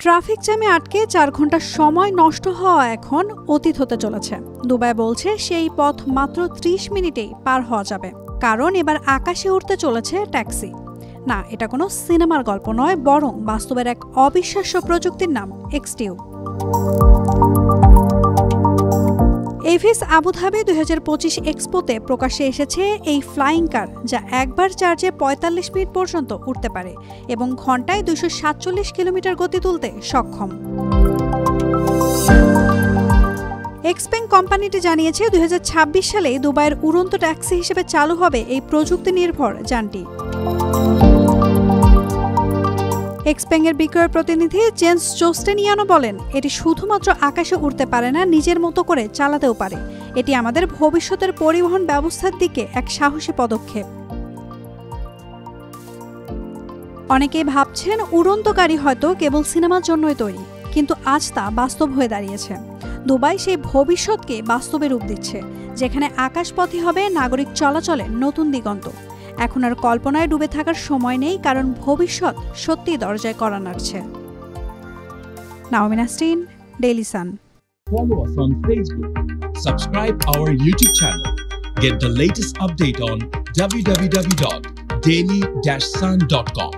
Traffic জ্যামে আটকে 4 ঘন্টা সময় নষ্ট হওয়া এখন অতীত হতে চলেছে। দুবাই বলছে সেই পথ মাত্র 30 মিনিটেই পার হওয়া যাবে, কারণ এবার আকাশে উড়তে চলেছে ট্যাক্সি। না, এটা কোনো সিনেমার গল্প নয়, বরং বাস্তবের এক অবিশ্বাস্য প্রযুক্তির নাম এক্সটিউ। এভিস আবুধাবি 2025 এক্সপোতে প্রকাশ্যে এসেছে এই ফ্লাইং কার, যা একবার চার্জে 45 মিনিট পর্যন্ত উঠতে পারে এবং ঘন্টায় 247 কিলোমিটার গতি তুলতে সক্ষম। এক্সপেং কোম্পানিটি জানিয়েছে 2026 সালে দুবাইয়ের উড়ন্ত ট্যাক্সি হিসেবে চালু হবে এই প্রযুক্তি নির্ভর যানটি। এক্সপেংয়ের বিক্রয় প্রতিনিধি জেন্স জোস্টেনিয়ানো বলেন, এটি শুধুমাত্র আকাশে উড়তে পারে না, নিজের মতো করে চালাতেও পারে। এটি আমাদের ভবিষ্যতের পরিবহন ব্যবস্থার দিকে এক সাহসী পদক্ষেপ। অনেকেই ভাবছেন উড়ন্ত গাড়ি হয়তো কেবল সিনেমার জন্যই তৈরি, কিন্তু আজ তা বাস্তব হয়ে দাঁড়িয়েছে। দুবাই সেই ভবিষ্যৎকে বাস্তবে রূপ দিচ্ছে, যেখানে আকাশপথে হবে নাগরিক চলাচলের নতুন দিগন্ত। এখন আর কল্পনায় ডুবে থাকার সময় নেই, কারণ ভবিষ্যৎ সত্যি দরজায় কড়া নাড়ছে। Naomi Nasrin, Daily Sun. Follow us on Facebook. Subscribe our YouTube channel. Get the latest update on www.daily-sun.com.